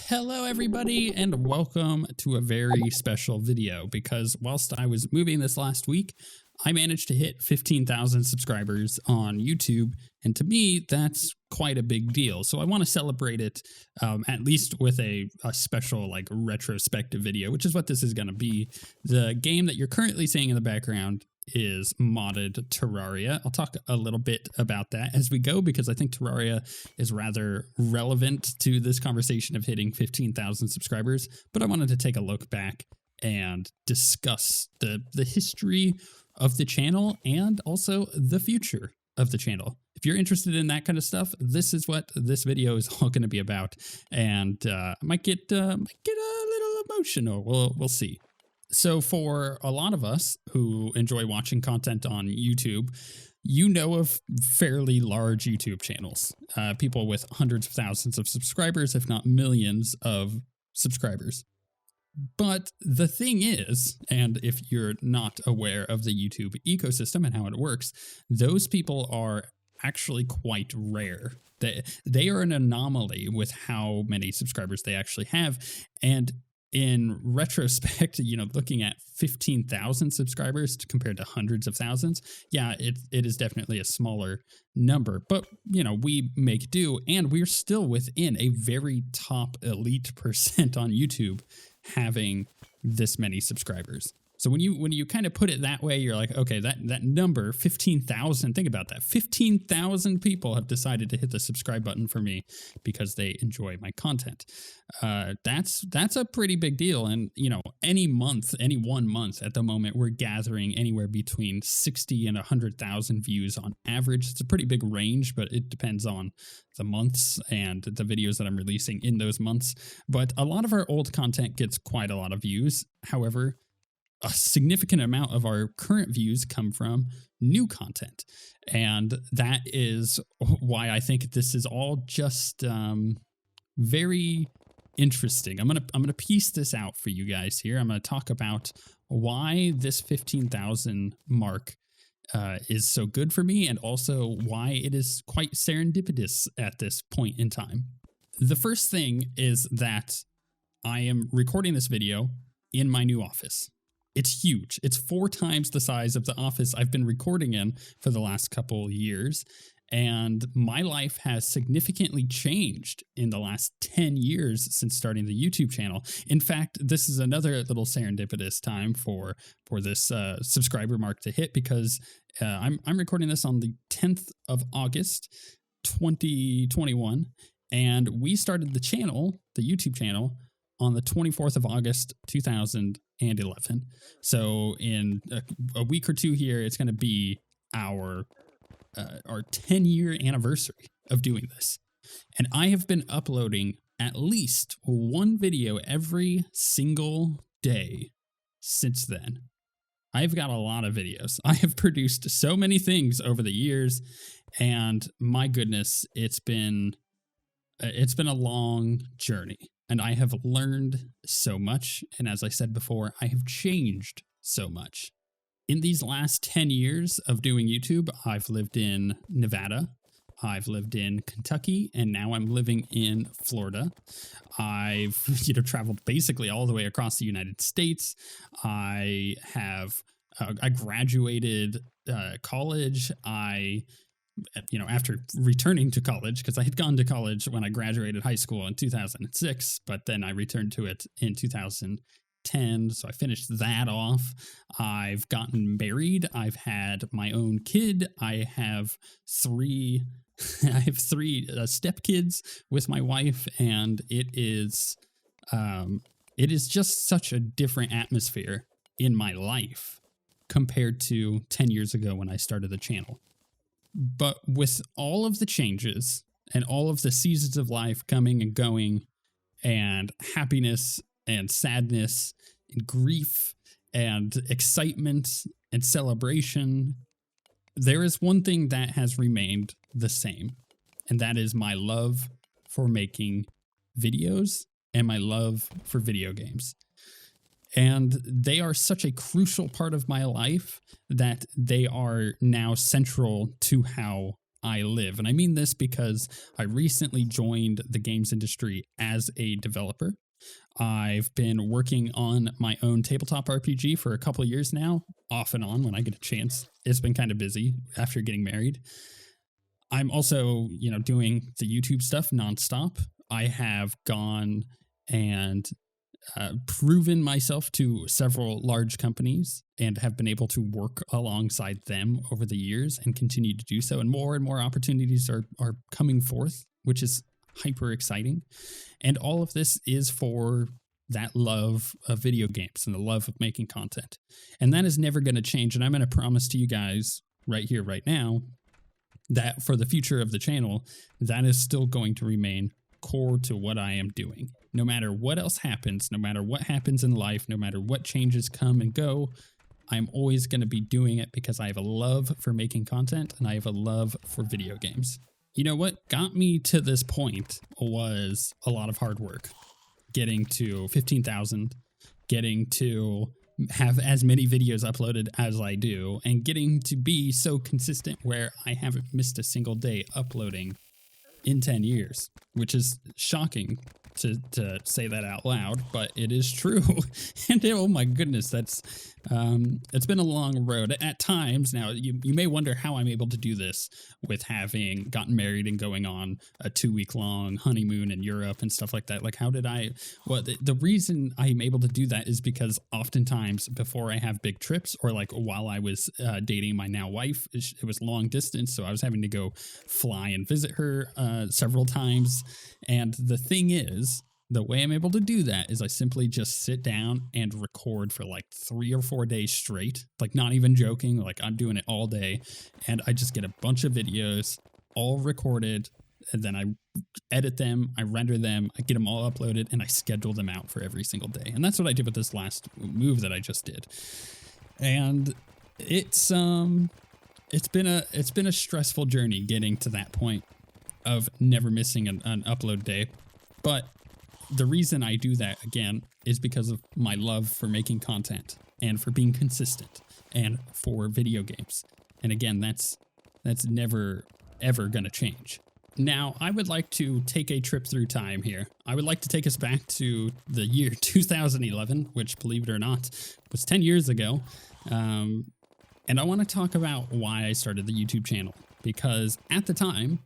Hello everybody and welcome to a very special video because whilst I was moving this last week, I managed to hit 15,000 subscribers on YouTube, and to me, that's quite a big deal. So I want to celebrate it at least with a special like retrospective video, which is what this is going to be. The game that you're currently seeing in the background is modded Terraria. I'll talk a little bit about that as we go because I think Terraria is rather relevant to this conversation of hitting 15,000 subscribers, but I wanted to take a look back and discuss the history of the channel and also the future of the channel. If you're interested in that kind of stuff, this is what this video is all going to be about, and I might get a little emotional. We'll see. So for a lot of us who enjoy watching content on YouTube, you know of fairly large YouTube channels, people with hundreds of thousands of subscribers, if not millions of subscribers. But the thing is, and if you're not aware of the YouTube ecosystem and how it works, those people are actually quite rare. They are an anomaly with how many subscribers they actually have. And in retrospect, looking at 15,000 subscribers compared to hundreds of thousands, yeah, it is definitely a smaller number, but we make do, and we're still within a very top elite % on YouTube having this many subscribers. So when you kind of put it that way, you're like, okay, that number, 15,000, think about that. 15,000 people have decided to hit the subscribe button for me because they enjoy my content. That's a pretty big deal. And, any one month at the moment, we're gathering anywhere between 60 and 100,000 views on average. It's a pretty big range, but it depends on the months and the videos that I'm releasing in those months. But a lot of our old content gets quite a lot of views. However, a significant amount of our current views come from new content. And that is why I think this is all just very interesting. I'm gonna piece this out for you guys here. I'm going to talk about why this 15,000 mark is so good for me, and also why it is quite serendipitous at this point in time. The first thing is that I am recording this video in my new office. It's huge. It's 4 times the size of the office I've been recording in for the last couple years. And my life has significantly changed in the last 10 years since starting the YouTube channel. In fact, this is another little serendipitous time for this subscriber mark to hit, because I'm recording this on the 10th of August, 2021. And we started the channel, the YouTube channel, on the 24th of August, 2011. So in a week or two here, it's going to be our 10-year anniversary of doing this. And I have been uploading at least one video every single day since then. I've got a lot of videos. I have produced so many things over the years, and my goodness, it's been a long journey. And I have learned so much. And as I said before, I have changed so much. In these last 10 years of doing YouTube, I've lived in Nevada, I've lived in Kentucky, and now I'm living in Florida. I've traveled basically all the way across the United States. I graduated college. After returning to college, because I had gone to college when I graduated high school in 2006, but then I returned to it in 2010. So I finished that off. I've gotten married. I've had my own kid. I have three stepkids with my wife, and it is just such a different atmosphere in my life compared to 10 years ago when I started the channel. But with all of the changes and all of the seasons of life coming and going, and happiness and sadness and grief and excitement and celebration, there is one thing that has remained the same, and that is my love for making videos and my love for video games. And they are such a crucial part of my life that they are now central to how I live. And I mean this because I recently joined the games industry as a developer. I've been working on my own tabletop RPG for a couple of years now, off and on when I get a chance. It's been kind of busy after getting married. I'm also, doing the YouTube stuff nonstop. I have gone and proven myself to several large companies and have been able to work alongside them over the years and continue to do so. And more opportunities are coming forth, which is hyper exciting. And all of this is for that love of video games and the love of making content. And that is never going to change. And I'm going to promise to you guys right here, right now, that for the future of the channel, that is still going to remain core to what I am doing. No matter what else happens, no matter what happens in life, no matter what changes come and go, I'm always going to be doing it because I have a love for making content and I have a love for video games. You know what got me to this point was a lot of hard work. Getting to 15,000, getting to have as many videos uploaded as I do, and getting to be so consistent where I haven't missed a single day uploading in 10 years, which is shocking to say that out loud, but it is true. And oh my goodness, it's been a long road at times. Now you may wonder how I'm able to do this with having gotten married and going on a 2-week long honeymoon in Europe and stuff like that. Like, how did the reason I'm able to do that is because oftentimes before I have big trips, or like while I was dating my now wife, it was long distance. So I was having to go fly and visit her several times. And the thing is, the way I'm able to do that is I simply just sit down and record for like 3 or 4 days straight, like not even joking, like I'm doing it all day. And I just get a bunch of videos all recorded, and then I edit them, I render them, I get them all uploaded, and I schedule them out for every single day. And that's what I did with this last move that I just did. And it's been a stressful journey getting to that point of never missing an upload day. But the reason I do that, again, is because of my love for making content and for being consistent and for video games. And again, that's never, ever going to change. Now, I would like to take a trip through time here. I would like to take us back to the year 2011, which, believe it or not, was 10 years ago. And I want to talk about why I started the YouTube channel, because at the time,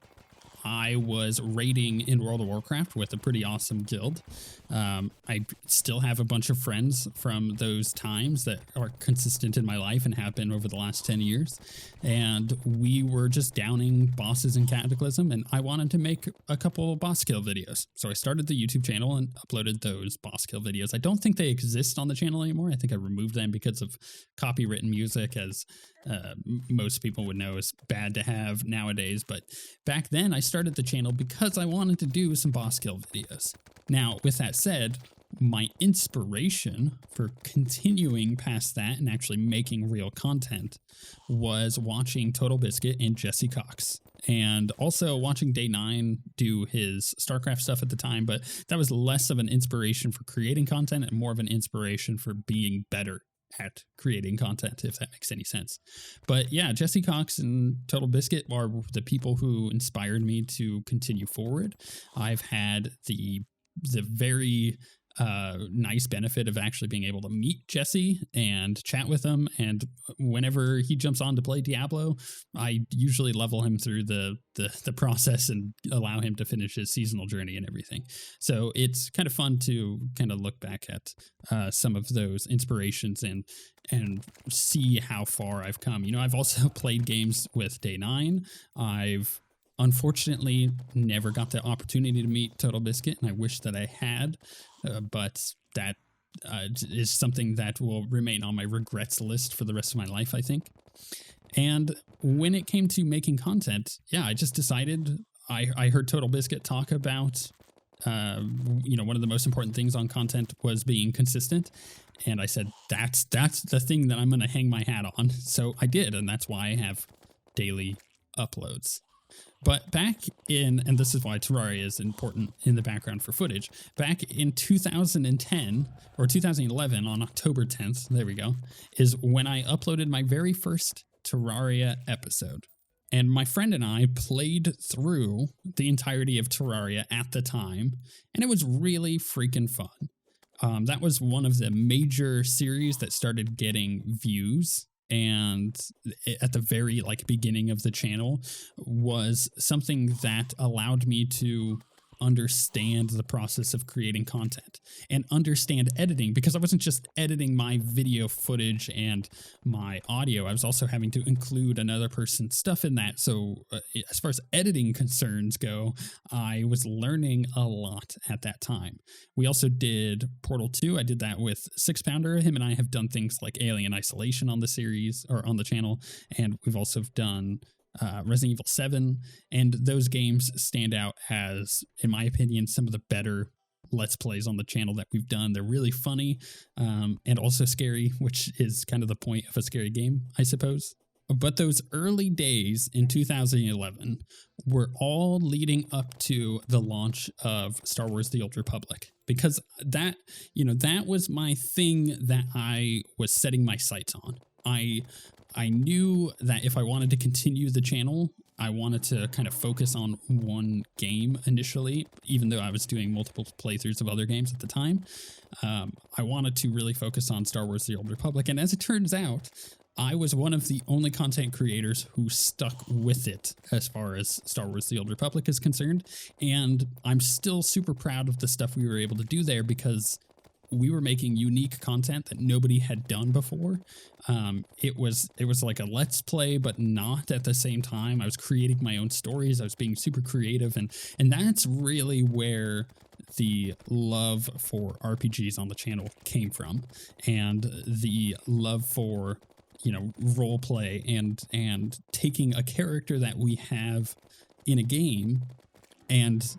I was raiding in World of Warcraft with a pretty awesome guild. I still have a bunch of friends from those times that are consistent in my life and have been over the last 10 years. And we were just downing bosses in Cataclysm, and I wanted to make a couple boss kill videos. So I started the YouTube channel and uploaded those boss kill videos. I don't think they exist on the channel anymore. I think I removed them because of copywritten music, as most people would know is bad to have nowadays. But back then I started the channel because I wanted to do some boss kill videos. Now, with that said, my inspiration for continuing past that and actually making real content was watching Total Biscuit and Jesse Cox, and also watching Day 9 do his StarCraft stuff at the time. But that was less of an inspiration for creating content and more of an inspiration for being better at creating content, if that makes any sense. But yeah, Jesse Cox and Total Biscuit are the people who inspired me to continue forward. I've had the very nice benefit of actually being able to meet Jesse and chat with him. And whenever he jumps on to play Diablo, I usually level him through the process and allow him to finish his seasonal journey and everything. So it's kind of fun to kind of look back at some of those inspirations and see how far I've come. You know, I've also played games with Day 9. I've unfortunately never got the opportunity to meet Total Biscuit, and I wish that I had, but that is something that will remain on my regrets list for the rest of my life, I think. And when it came to making content, yeah, I just decided, I heard Total Biscuit talk about, one of the most important things on content was being consistent. And I said, that's the thing that I'm going to hang my hat on. So I did, and that's why I have daily uploads. But back in, and this is why Terraria is important in the background for footage, back in 2010 or 2011 on October 10th, there we go, is when I uploaded my very first Terraria episode. And my friend and I played through the entirety of Terraria at the time, and it was really freaking fun. That was one of the major series that started getting views, and at the very beginning of the channel was something that allowed me to understand the process of creating content and understand editing, because I wasn't just editing my video footage and my audio. I was also having to include another person's stuff in that. So as far as editing concerns go, I was learning a lot at that time. We also did Portal 2. I did that with Six Pounder. Him and I have done things like Alien Isolation on the series or on the channel. And we've also done Resident Evil 7, and those games stand out as, in my opinion, some of the better Let's Plays on the channel that we've done. They're really funny and also scary, which is kind of the point of a scary game, I suppose. But those early days in 2011 were all leading up to the launch of Star Wars: The Old Republic, because that was my thing that I was setting my sights on. I knew that if I wanted to continue the channel, I wanted to kind of focus on one game initially, even though I was doing multiple playthroughs of other games at the time. I wanted to really focus on Star Wars: The Old Republic. And as it turns out, I was one of the only content creators who stuck with it as far as Star Wars: The Old Republic is concerned. And I'm still super proud of the stuff we were able to do there, because we were making unique content that nobody had done before. It was like a Let's Play, but not at the same time. I was creating my own stories. I was being super creative, and that's really where the love for RPGs on the channel came from, and the love for role play and taking a character that we have in a game and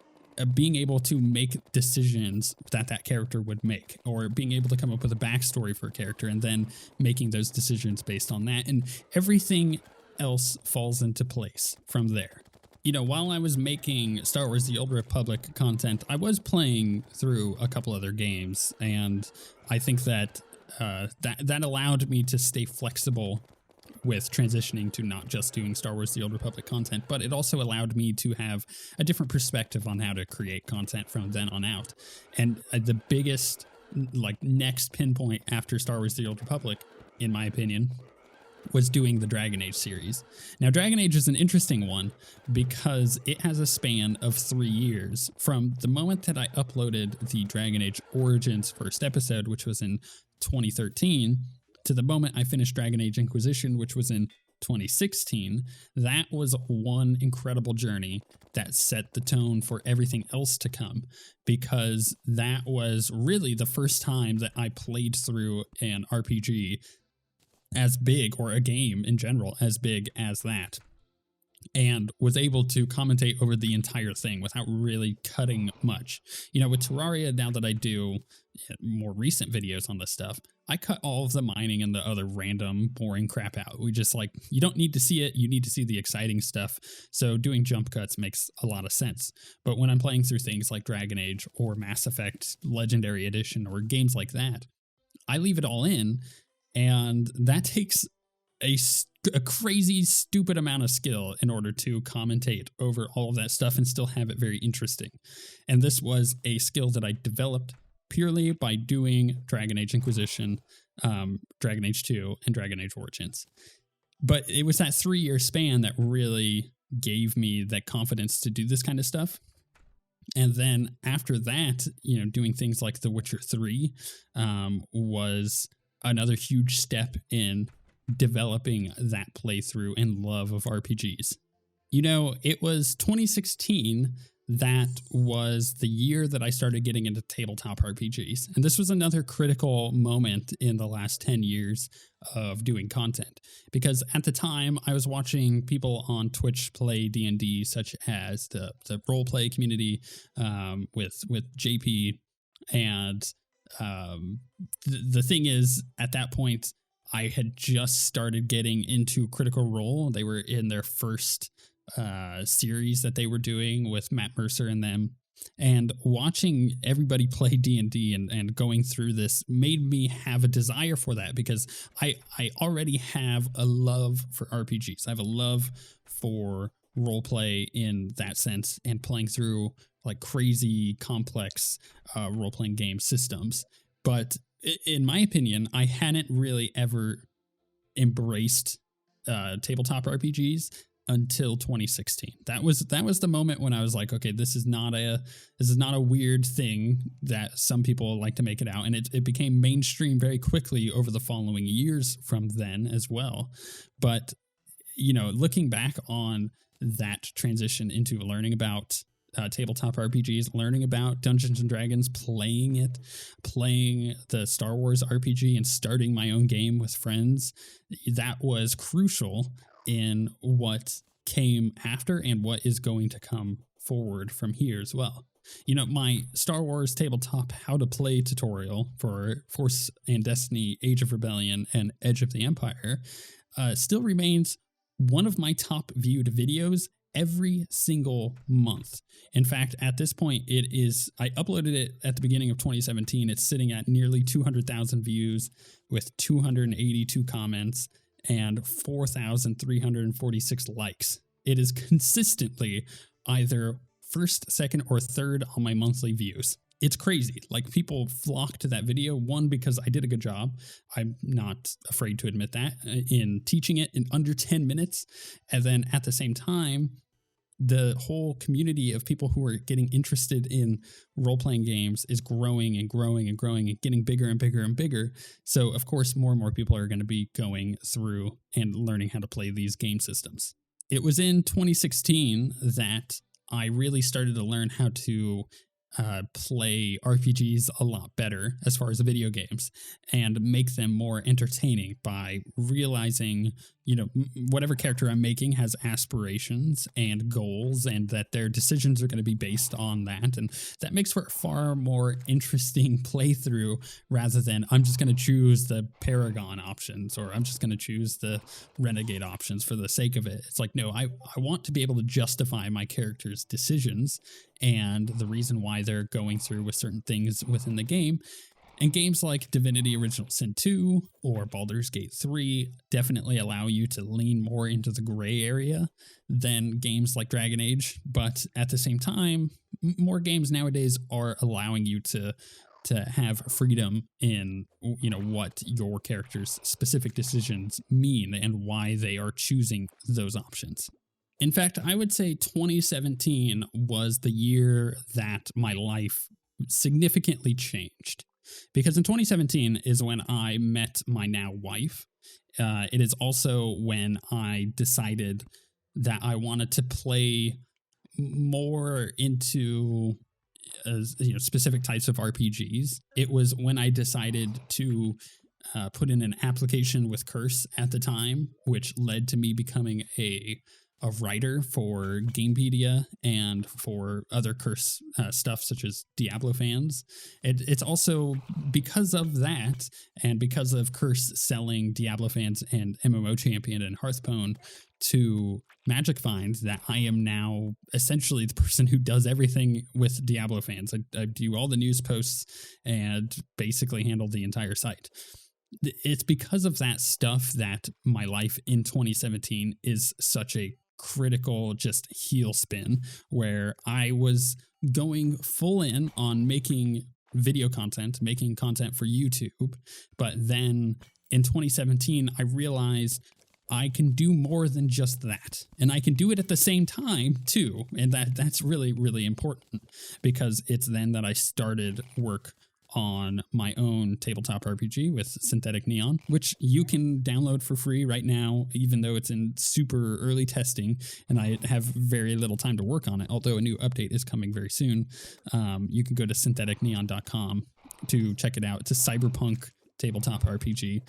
being able to make decisions that character would make, or being able to come up with a backstory for a character and then making those decisions based on that. And everything else falls into place from there. While I was making Star Wars: The Old Republic content, I was playing through a couple other games, and I think that that allowed me to stay flexible with transitioning to not just doing Star Wars: The Old Republic content, but it also allowed me to have a different perspective on how to create content from then on out. And the biggest, next pinpoint after Star Wars: The Old Republic, in my opinion, was doing the Dragon Age series. Now, Dragon Age is an interesting one because it has a span of 3 years from the moment that I uploaded the Dragon Age Origins first episode, which was in 2013, to the moment I finished Dragon Age Inquisition, which was in 2016. That was one incredible journey that set the tone for everything else to come, because that was really the first time that I played through an RPG as big, or a game in general as big as that, and was able to commentate over the entire thing without really cutting much. With Terraria, now that I do more recent videos on this stuff, I cut all of the mining and the other random boring crap out. We just you don't need to see it. You need to see the exciting stuff. So doing jump cuts makes a lot of sense. But when I'm playing through things like Dragon Age or Mass Effect Legendary Edition or games like that, I leave it all in, and that takes a crazy, stupid amount of skill in order to commentate over all of that stuff and still have it very interesting. And this was a skill that I developed purely by doing Dragon Age Inquisition, Dragon Age 2, and Dragon Age Origins. But it was that 3-year span that really gave me that confidence to do this kind of stuff. And then after that, doing things like The Witcher 3 was another huge step in developing that playthrough and love of RPGs. It was 2016 that was the year that I started getting into tabletop RPGs. And this was another critical moment in the last 10 years of doing content, because at the time I was watching people on Twitch play D&D, such as the roleplay community with JP. And the thing is, at that point, I had just started getting into Critical Role. They were in their first series that they were doing with Matt Mercer and them. And watching everybody play D&D and going through this made me have a desire for that, because I already have a love for RPGs. I have a love for role play in that sense, and playing through like crazy complex role-playing game systems. But in my opinion, I hadn't really ever embraced tabletop RPGs until 2016. That was the moment when I was like, okay, this is not a weird thing that some people like to make it out. And it became mainstream very quickly over the following years from then as well. But, looking back on that transition into learning about tabletop RPGs, learning about Dungeons and Dragons, playing the Star Wars RPG, and starting my own game with friends, that was crucial in what came after and what is going to come forward from here as well. My Star Wars tabletop how to play tutorial for Force and Destiny, Age of Rebellion, and Edge of the Empire still remains one of my top viewed videos every single month. In fact, at this point, I uploaded it at the beginning of 2017. It's sitting at nearly 200,000 views with 282 comments and 4,346 likes. It is consistently either first, second, or third on my monthly views. It's crazy. Like, people flock to that video, one, because I did a good job. I'm not afraid to admit that, in teaching it in under 10 minutes. And then at the same time, the whole community of people who are getting interested in role-playing games is growing and growing and growing and getting bigger and bigger and bigger. So, of course, more and more people are going to be going through and learning how to play these game systems. It was in 2016 that I really started to learn how to play RPGs a lot better as far as the video games, and make them more entertaining by realizing, whatever character I'm making has aspirations and goals, and that their decisions are going to be based on that. And that makes for a far more interesting playthrough, rather than I'm just going to choose the Paragon options, or I'm just going to choose the Renegade options for the sake of it. It's like, no, I want to be able to justify my character's decisions and the reason why they're going through with certain things within the game. And games like Divinity Original Sin 2 or Baldur's Gate 3 definitely allow you to lean more into the gray area than games like Dragon Age. But at the same time, more games nowadays are allowing you to have freedom in, what your character's specific decisions mean and why they are choosing those options. In fact, I would say 2017 was the year that my life significantly changed. Because in 2017 is when I met my now wife. It is also when I decided that I wanted to play more into specific types of RPGs. It was when I decided to put in an application with Curse at the time, which led to me becoming a writer for Gamepedia and for other Curse stuff such as Diablo fans. It's also because of that, and because of Curse selling Diablo fans and MMO Champion and Hearthstone to Magic Find, that I am now essentially the person who does everything with Diablo fans. I do all the news posts and basically handle the entire site. It's because of that stuff that my life in 2017 is such a critical just heel spin, where I was going full in on making video content, making content for YouTube. But then in 2017, I realized I can do more than just that. And I can do it at the same time too. And that's really, really important, because it's then that I started work on my own tabletop RPG with Synthetic Neon, which you can download for free right now, even though it's in super early testing and I have very little time to work on it, although a new update is coming very soon. You can go to syntheticneon.com to check it out. It's a cyberpunk tabletop RPG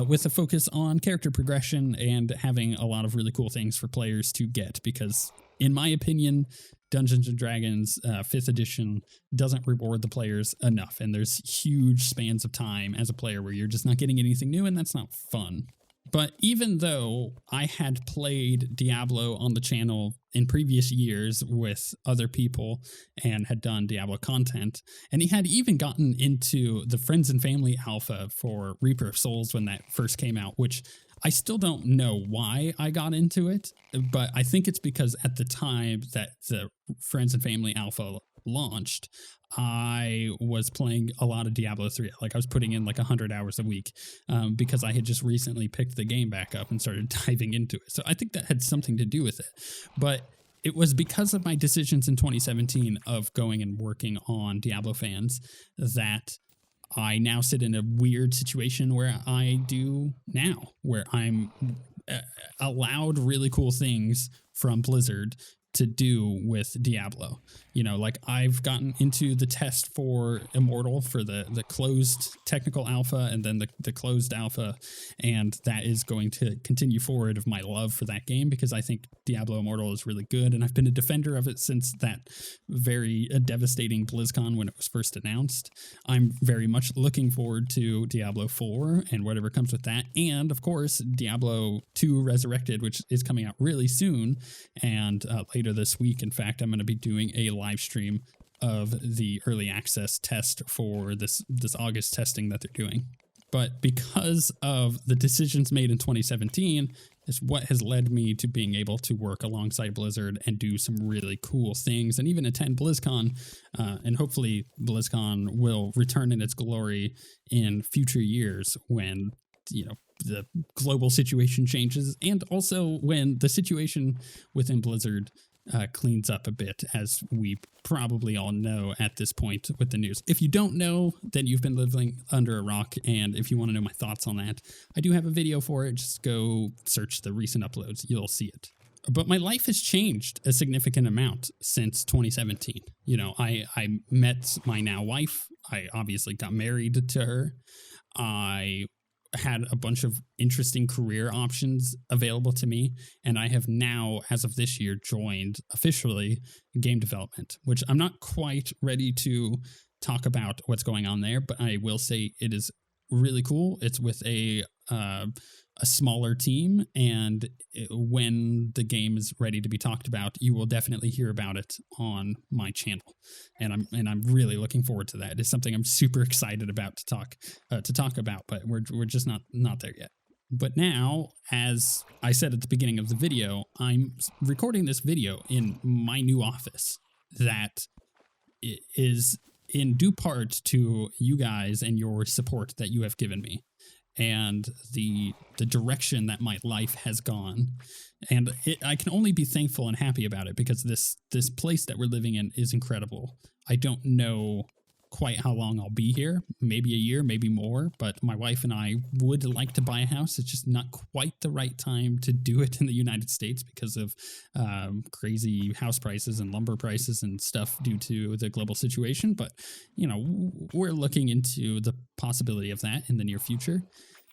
with a focus on character progression and having a lot of really cool things for players to get, because in my opinion, Dungeons & Dragons 5th edition doesn't reward the players enough, and there's huge spans of time as a player where you're just not getting anything new, and that's not fun. But even though I had played Diablo on the channel in previous years with other people and had done Diablo content, and he had even gotten into the Friends and Family alpha for Reaper of Souls when that first came out, which I still don't know why I got into it, but I think it's because at the time that the Friends and Family alpha launched, I was playing a lot of Diablo 3. Like I was putting in like 100 hours a week because I had just recently picked the game back up and started diving into it. So I think that had something to do with it. But it was because of my decisions in 2017 of going and working on Diablo fans that I now sit in a weird situation where I do now, where I'm allowed really cool things from Blizzard to do with Diablo. You know, like I've gotten into the test for Immortal for the closed technical alpha and then the closed alpha, and that is going to continue forward of my love for that game because I think Diablo Immortal is really good, and I've been a defender of it since that very devastating BlizzCon when it was first announced. I'm very much looking forward to Diablo 4 and whatever comes with that, and of course Diablo 2 Resurrected, which is coming out really soon, and later this week, in fact, I'm going to be doing a live stream of the early access test for this August testing that they're doing. But because of the decisions made in 2017 is what has led me to being able to work alongside Blizzard and do some really cool things and even attend BlizzCon. And hopefully BlizzCon will return in its glory in future years when, you know, the global situation changes and also when the situation within Blizzard cleans up a bit, as we probably all know at this point with the news. If you don't know, then you've been living under a rock, and if you want to know my thoughts on that, I do have a video for it. Just go search the recent uploads. You'll see it. But my life has changed a significant amount since 2017. You know, I met my now wife. I obviously got married to her. I had a bunch of interesting career options available to me, and I have now, as of this year, joined officially game development, which I'm not quite ready to talk about what's going on there, but I will say it is really cool. It's with a smaller team, and when the game is ready to be talked about, you will definitely hear about it on my channel, and I'm really looking forward to that. It's something I'm super excited about to talk about, but we're just not there yet. But now, as I said at the beginning of the video, I'm recording this video in my new office that is in due part to you guys and your support that you have given me, and the direction that my life has gone. And I can only be thankful and happy about it because this place that we're living in is incredible. I don't know quite how long I'll be here, maybe a year, maybe more, but my wife and I would like to buy a house. It's just not quite the right time to do it in the United States because of crazy house prices and lumber prices and stuff due to the global situation. But, you know, we're looking into the possibility of that in the near future.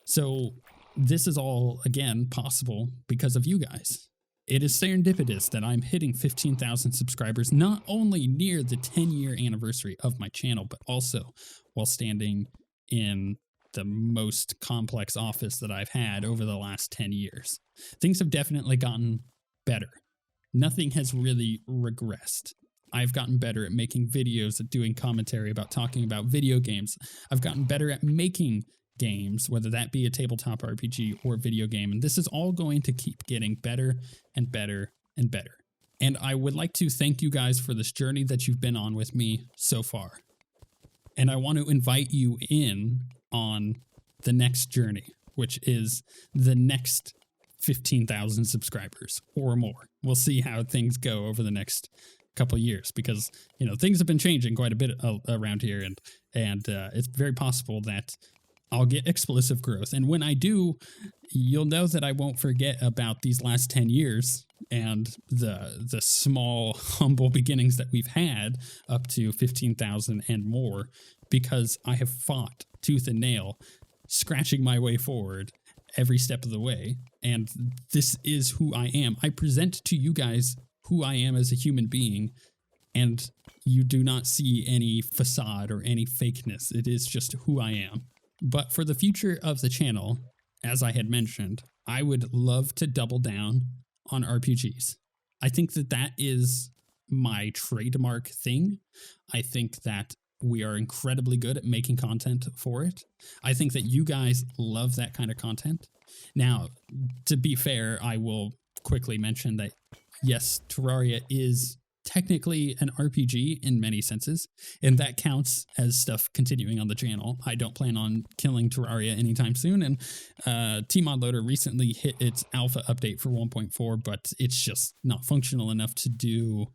So this is all, again, possible because of you guys. It is serendipitous that I'm hitting 15,000 subscribers, not only near the 10-year anniversary of my channel, but also while standing in the most complex office that I've had over the last 10 years. Things have definitely gotten better. Nothing has really regressed. I've gotten better at making videos, at doing commentary about talking about video games. I've gotten better at making games, whether that be a tabletop RPG or video game. And this is all going to keep getting better and better and better. And I would like to thank you guys for this journey that you've been on with me so far. And I want to invite you in on the next journey, which is the next 15,000 subscribers or more. We'll see how things go over the next couple of years because, you know, things have been changing quite a bit around here, and it's very possible that I'll get explosive growth. And when I do, you'll know that I won't forget about these last 10 years and the small, humble beginnings that we've had up to 15,000 and more, because I have fought tooth and nail, scratching my way forward every step of the way. And this is who I am. I present to you guys who I am as a human being, and you do not see any facade or any fakeness. It is just who I am. But for the future of the channel, as I had mentioned, I would love to double down on RPGs. I think that that is my trademark thing. I think that we are incredibly good at making content for it. I think that you guys love that kind of content. Now, to be fair, I will quickly mention that, yes, Terraria is technically an RPG in many senses, and that counts as stuff continuing on the channel. I don't plan on killing Terraria anytime soon, and Tmodloader recently hit its alpha update for 1.4, but it's just not functional enough to do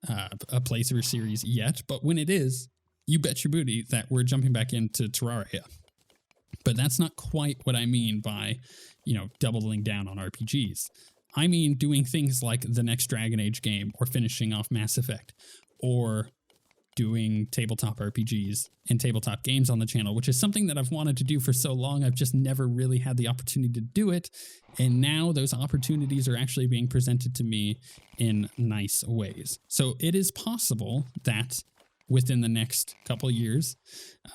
a playthrough series yet. But when it is, you bet your booty that we're jumping back into Terraria. But that's not quite what I mean by, doubling down on RPGs. I mean doing things like the next Dragon Age game, or finishing off Mass Effect, or doing tabletop RPGs and tabletop games on the channel, which is something that I've wanted to do for so long. I've just never really had the opportunity to do it. And now those opportunities are actually being presented to me in nice ways. So it is possible that within the next couple of years,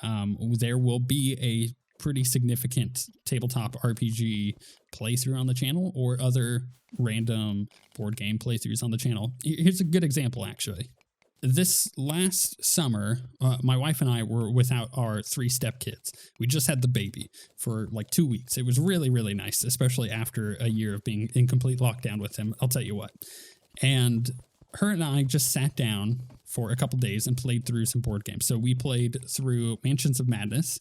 there will be a pretty significant tabletop RPG playthrough on the channel, or other random board game playthroughs on the channel. Here's a good example, actually. This last summer, my wife and I were without our 3 stepkids. We just had the baby for like 2 weeks. It was really, really nice, especially after a year of being in complete lockdown with him. I'll tell you what. And her and I just sat down for a couple days and played through some board games. So we played through Mansions of Madness,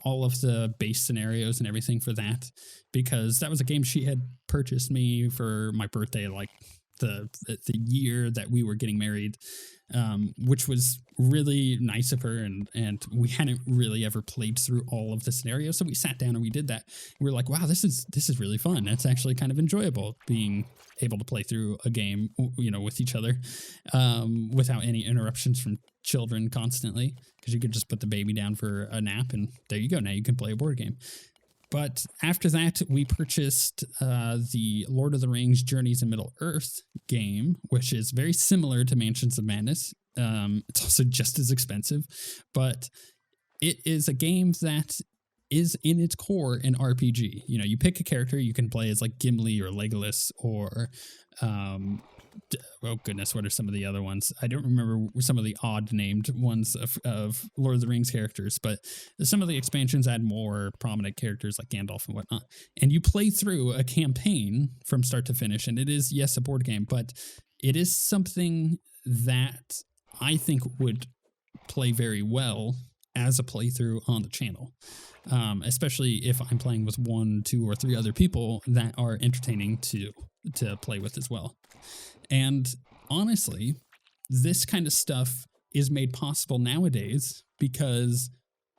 all of the base scenarios and everything for that, because that was a game she had purchased me for my birthday, like the year that we were getting married, which was really nice of her, and we hadn't really ever played through all of the scenarios, so we sat down and we did that. We were like, wow, this is really fun. It's actually kind of enjoyable being able to play through a game, with each other, without any interruptions from children constantly, because you could just put the baby down for a nap and there you go. Now you can play a board game. But after that, we purchased the Lord of the Rings Journeys in Middle-earth game, which is very similar to Mansions of Madness. It's also just as expensive, but it is a game that is in its core an RPG. You pick a character, you can play as like Gimli or Legolas or oh goodness, what are some of the other ones? I don't remember some of the odd named ones of Lord of the Rings characters, but some of the expansions add more prominent characters like Gandalf and whatnot. And you play through a campaign from start to finish, and it is, yes, a board game, but it is something that I think would play very well as a playthrough on the channel, especially if I'm playing with 1, 2, or 3 other people that are entertaining to play with as well. And honestly, this kind of stuff is made possible nowadays because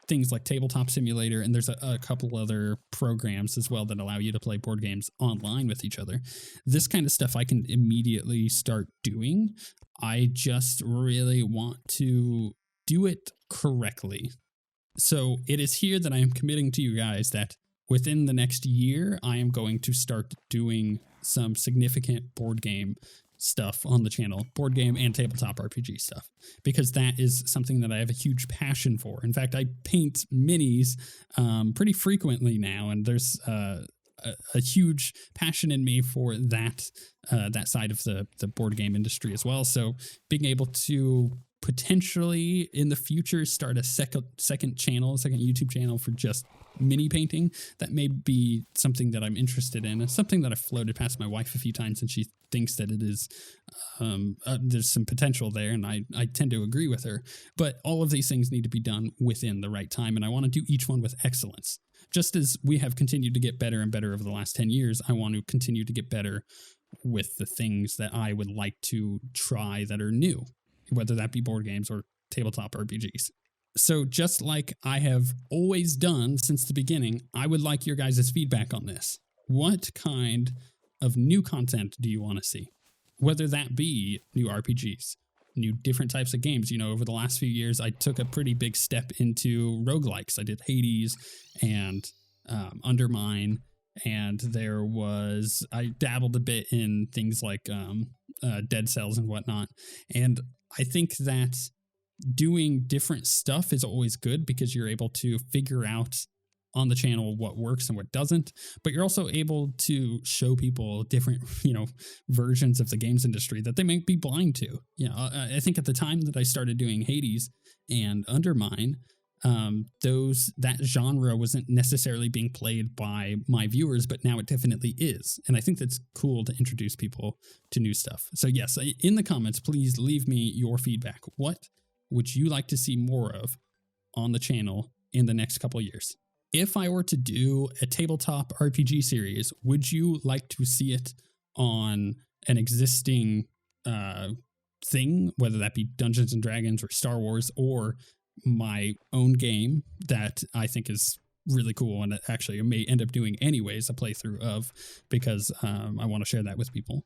things like Tabletop Simulator, and there's a couple other programs as well that allow you to play board games online with each other. This kind of stuff I can immediately start doing. I just really want to do it correctly. So it is here that I am committing to you guys that within the next year, I am going to start doing some significant board game stuff on the channel, board game and tabletop RPG stuff, because that is something that I have a huge passion for. In fact, I paint minis pretty frequently now, and there's a huge passion in me for that side of the board game industry as well. So being able to potentially in the future start a second YouTube channel for just mini painting, that may be something that I'm interested in. It's something that I've floated past my wife a few times, and she thinks that it is there's some potential there, and I tend to agree with her. But all of these things need to be done within the right time, and I want to do each one with excellence. Just as we have continued to get better and better over the last 10 years, I want to continue to get better with the things that I would like to try that are new, whether that be board games or tabletop RPGs. So just like I have always done since the beginning, I would like your guys' feedback on this. What kind of new content do you want to see? Whether that be new RPGs, new different types of games. Over the last few years, I took a pretty big step into roguelikes. I did Hades and Undermine, and I dabbled a bit in things like Dead Cells and whatnot. And I think that doing different stuff is always good because you're able to figure out on the channel what works and what doesn't, but you're also able to show people different, versions of the games industry that they may be blind to. I think at the time that I started doing Hades and Undermine, that genre wasn't necessarily being played by my viewers, but now it definitely is. And I think that's cool to introduce people to new stuff. So yes, in the comments, please leave me your feedback. What would you like to see more of on the channel in the next couple years? If I were to do a tabletop RPG series, would you like to see it on an existing thing, whether that be Dungeons and Dragons or Star Wars, or my own game that I think is really cool and actually I may end up doing anyways a playthrough of, because I want to share that with people?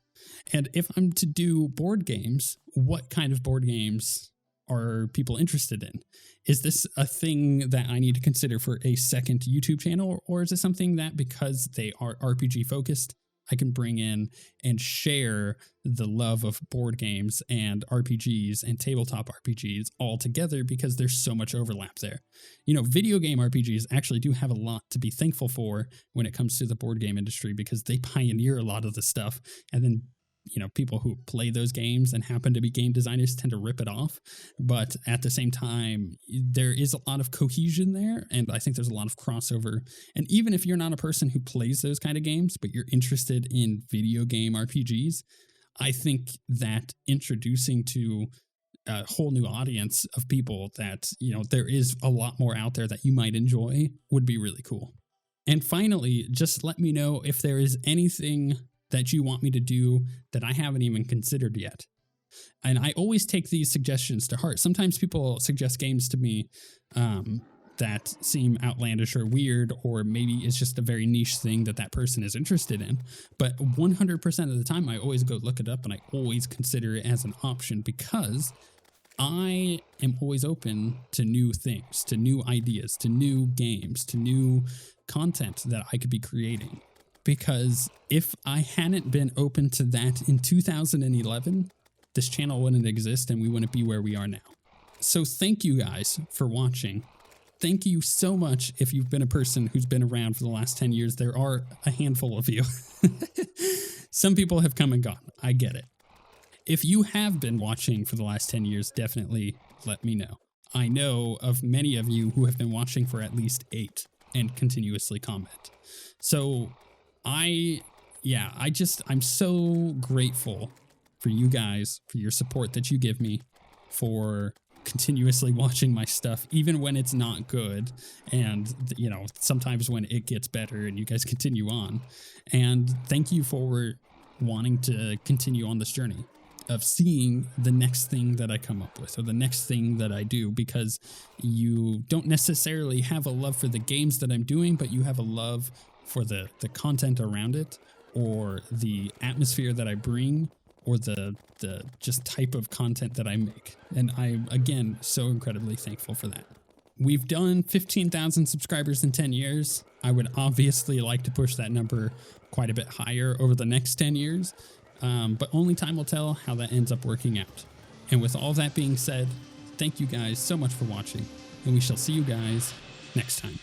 And if I'm to do board games, what kind of board games are people interested in? Is this a thing that I need to consider for a second YouTube channel, or is it something that, because they are RPG focused, I can bring in and share the love of board games and RPGs and tabletop RPGs all together, because there's so much overlap there? Video game RPGs actually do have a lot to be thankful for when it comes to the board game industry, because they pioneer a lot of the stuff, and then people who play those games and happen to be game designers tend to rip it off. But at the same time, there is a lot of cohesion there, and I think there's a lot of crossover. And even if you're not a person who plays those kind of games, but you're interested in video game RPGs, I think that introducing to a whole new audience of people that, there is a lot more out there that you might enjoy would be really cool. And finally, just let me know if there is anything that you want me to do that I haven't even considered yet. And I always take these suggestions to heart. Sometimes people suggest games to me that seem outlandish or weird, or maybe it's just a very niche thing that person is interested in. But 100% of the time, I always go look it up, and I always consider it as an option, because I am always open to new things, to new ideas, to new games, to new content that I could be creating. Because if I hadn't been open to that in 2011, this channel wouldn't exist and we wouldn't be where we are now. So thank you guys for watching. Thank you so much if you've been a person who's been around for the last 10 years. There are a handful of you. Some people have come and gone. I get it. If you have been watching for the last 10 years, definitely let me know. I know of many of you who have been watching for at least 8 and continuously comment. So I'm so grateful for you guys, for your support that you give me, for continuously watching my stuff, even when it's not good. And, sometimes when it gets better and you guys continue on. And thank you for wanting to continue on this journey of seeing the next thing that I come up with, or the next thing that I do, because you don't necessarily have a love for the games that I'm doing, but you have a love for the content around it, or the atmosphere that I bring, or the just type of content that I make. And I'm, again, so incredibly thankful for that. We've done 15,000 subscribers in 10 years. I would obviously like to push that number quite a bit higher over the next 10 years, but only time will tell how that ends up working out. And with all that being said, thank you guys so much for watching, and we shall see you guys next time.